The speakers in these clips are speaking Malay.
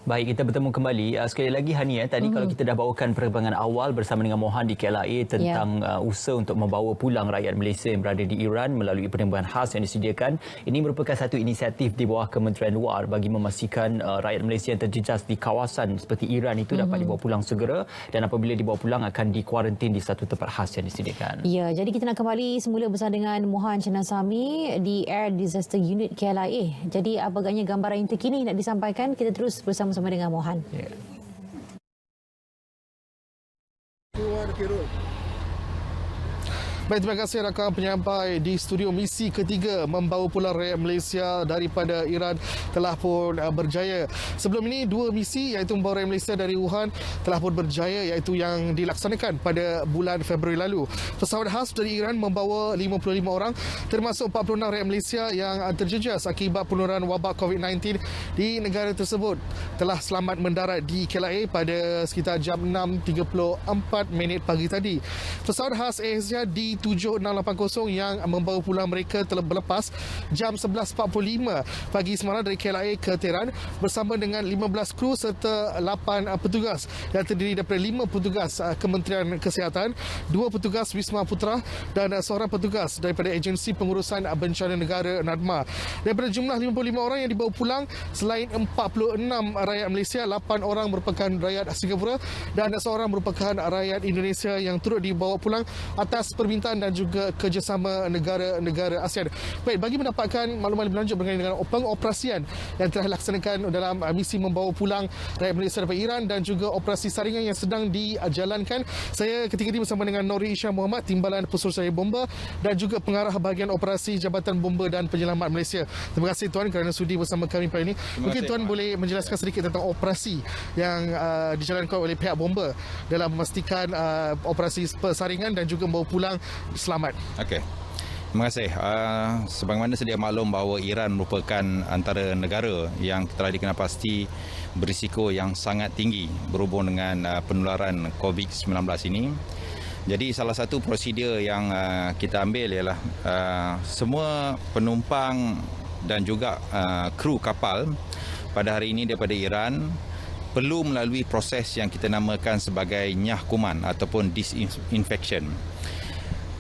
Baik, kita bertemu kembali. Sekali lagi Hani, tadi kalau kita dah bawakan perkembangan awal bersama dengan Mohan di KLIA tentang usaha untuk membawa pulang rakyat Malaysia yang berada di Iran melalui penerbangan khas yang disediakan. Ini merupakan satu inisiatif di bawah Kementerian Luar bagi memastikan rakyat Malaysia yang terjejas di kawasan seperti Iran itu dapat dibawa pulang segera, dan apabila dibawa pulang akan dikuarantin di satu tempat khas yang disediakan. Ya, jadi kita nak kembali semula bersama dengan Mohan Chenasami di Air Disaster Unit KLIA. Jadi apa agaknya gambaran yang terkini nak disampaikan? Kita terus bersama dengan Mohan. Yeah. Baik, terima kasih rakan penyampai di studio. Misi ketiga membawa pulang rakyat Malaysia daripada Iran telah pun berjaya. Sebelum ini dua misi iaitu membawa rakyat Malaysia dari Wuhan telah pun berjaya, iaitu yang dilaksanakan pada bulan Februari lalu. Pesawat khas dari Iran membawa 55 orang termasuk 46 rakyat Malaysia yang terjejas akibat penularan wabak COVID-19 di negara tersebut telah selamat mendarat di KLIA pada sekitar jam 6.34 pagi tadi. Pesawat khas AirAsia di 7680 yang membawa pulang mereka telah berlepas jam 11.45 pagi semalam dari KLIA ke Tehran bersama dengan 15 kru serta 8 petugas yang terdiri daripada 5 petugas Kementerian Kesihatan, 2 petugas Wisma Putra dan seorang petugas daripada Agensi Pengurusan Bencana Negara NADMA. Daripada jumlah 55 orang yang dibawa pulang, selain 46 rakyat Malaysia, 8 orang merupakan rakyat Singapura dan seorang merupakan rakyat Indonesia yang turut dibawa pulang atas permintaan dan juga kerjasama negara-negara ASEAN. Baik, bagi mendapatkan maklumat lebih lanjut berkaitan dengan pengoperasian yang telah dilaksanakan dalam misi membawa pulang rakyat Malaysia daripada Iran dan juga operasi saringan yang sedang dijalankan, saya ketika ini bersama dengan Nori Isha Muhammad, Timbalan Pesuruhjaya Bomba dan juga Pengarah Bahagian Operasi Jabatan Bomba dan Penyelamat Malaysia. Terima kasih Tuan kerana sudi bersama kami pada ini. Mungkin Tuan boleh menjelaskan sedikit tentang operasi yang dijalankan oleh pihak bomba dalam memastikan operasi persaringan dan juga membawa pulang selamat. Okey. Terima kasih. Sebagaimana sedia maklum bahawa Iran merupakan antara negara yang telah dikenal pasti berisiko yang sangat tinggi berhubung dengan penularan COVID-19 ini. Jadi salah satu prosedur yang kita ambil ialah semua penumpang dan juga kru kapal pada hari ini daripada Iran perlu melalui proses yang kita namakan sebagai nyah kuman ataupun disinfection.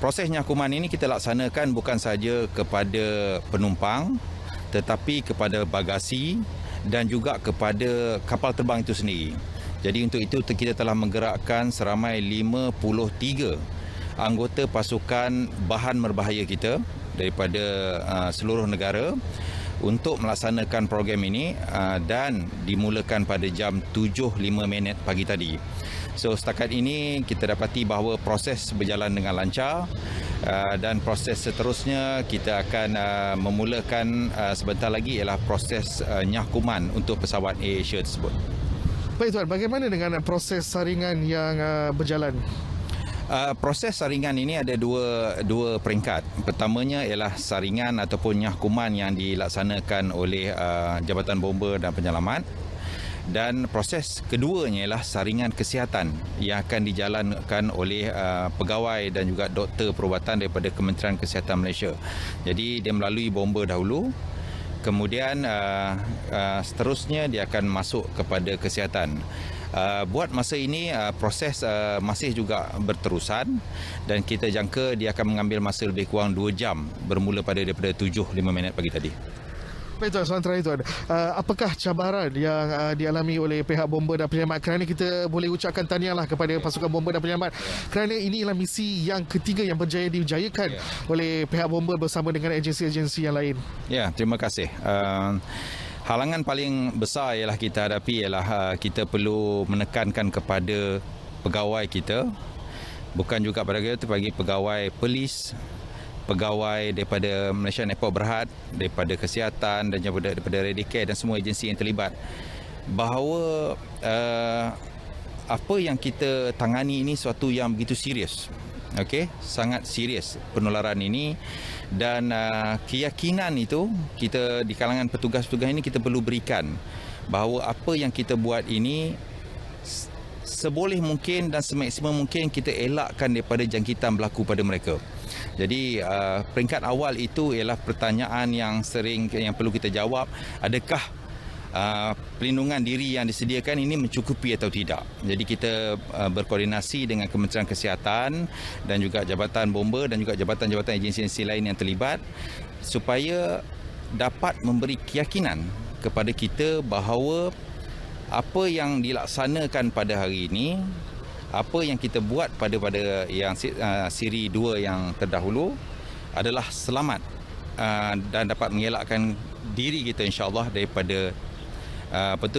Proses nyah kuman ini kita laksanakan bukan saja kepada penumpang tetapi kepada bagasi dan juga kepada kapal terbang itu sendiri. Jadi untuk itu kita telah menggerakkan seramai 53 anggota pasukan bahan berbahaya kita daripada seluruh negara untuk melaksanakan program ini dan dimulakan pada jam 7.05 pagi tadi. So setakat ini kita dapati bahawa proses berjalan dengan lancar dan proses seterusnya kita akan memulakan sebentar lagi ialah proses nyah kuman untuk pesawat AirAsia tersebut. Baik Tuan, bagaimana dengan proses saringan yang berjalan? Proses saringan ini ada dua peringkat. Pertamanya ialah saringan ataupun nyah kuman yang dilaksanakan oleh Jabatan Bomba dan Penyelamat. Dan proses keduanya ialah saringan kesihatan yang akan dijalankan oleh pegawai dan juga doktor perubatan daripada Kementerian Kesihatan Malaysia. Jadi dia melalui bomba dahulu, kemudian seterusnya dia akan masuk kepada kesihatan. Buat masa ini proses masih juga berterusan dan kita jangka dia akan mengambil masa lebih kurang 2 jam bermula daripada 7.05 pagi tadi. Baik Tuan, soalan terakhir Tuan. Apakah cabaran yang dialami oleh pihak bomba dan penyelamat? Kerana kita boleh ucapkan tahniahlah kepada pasukan bomba dan penyelamat kerana ini ialah misi yang ketiga yang berjaya dijayakan oleh pihak bomba bersama dengan agensi-agensi yang lain. Ya, terima kasih. Halangan paling besar ialah kita hadapi ialah kita perlu menekankan kepada pegawai kita, bukan juga pada kita, bagi pegawai polis, pegawai daripada Malaysian Airport Berhad, daripada kesihatan dan daripada Redicare dan semua agensi yang terlibat, bahawa apa yang kita tangani ini suatu yang begitu serius. Okey, sangat serius penularan ini dan keyakinan itu kita di kalangan petugas-petugas ini kita perlu berikan bahawa apa yang kita buat ini seboleh mungkin dan semaksimum mungkin kita elakkan daripada jangkitan berlaku pada mereka. Jadi peringkat awal itu ialah pertanyaan yang sering yang perlu kita jawab, adakah pelindungan diri yang disediakan ini mencukupi atau tidak. Jadi kita berkoordinasi dengan Kementerian Kesihatan dan juga Jabatan Bomba dan juga jabatan-jabatan agensi lain yang terlibat supaya dapat memberi keyakinan kepada kita bahawa apa yang dilaksanakan pada hari ini, apa yang kita buat pada yang siri 2 yang terdahulu adalah selamat dan dapat mengelakkan diri kita insya-Allah daripada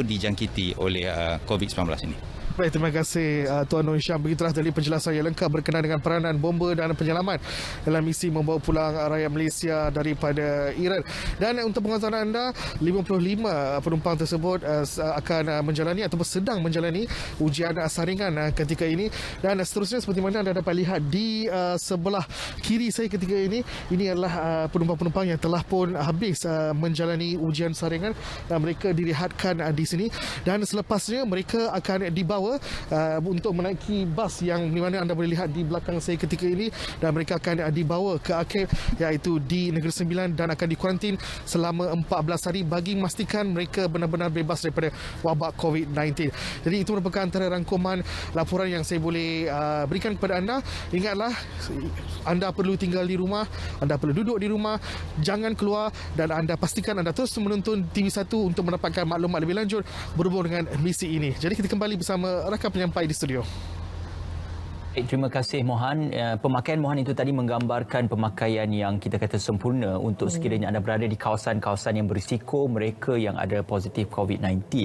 dijangkiti oleh COVID-19 ini. Baik, terima kasih Tuan Nur Syam. Begitulah tadi penjelasan yang lengkap berkenaan dengan peranan bomba dan penyelamat dalam misi membawa pulang rakyat Malaysia daripada Iran. Dan untuk pengetahuan anda, 55 penumpang tersebut akan menjalani ataupun sedang menjalani ujian saringan ketika ini. Dan seterusnya seperti mana anda dapat lihat di sebelah kiri saya ketika ini adalah penumpang-penumpang yang telah pun habis menjalani ujian saringan dan mereka dilihatkan di sini. Dan selepasnya mereka akan dibawa untuk menaiki bas yang di mana anda boleh lihat di belakang saya ketika ini, dan mereka akan dibawa ke akhir iaitu di Negeri Sembilan dan akan dikuarantin selama 14 hari bagi memastikan mereka benar-benar bebas daripada wabak COVID-19. Jadi itu merupakan antara rangkuman laporan yang saya boleh berikan kepada anda. Ingatlah, anda perlu tinggal di rumah, anda perlu duduk di rumah, jangan keluar, dan anda pastikan anda terus menonton TV1 untuk mendapatkan maklumat lebih lanjut berhubung dengan misi ini. Jadi kita kembali bersama rakan penyampai di studio. Terima kasih Mohan. Pemakaian Mohan itu tadi menggambarkan pemakaian yang kita kata sempurna untuk sekiranya anda berada di kawasan-kawasan yang berisiko, mereka yang ada positif COVID-19.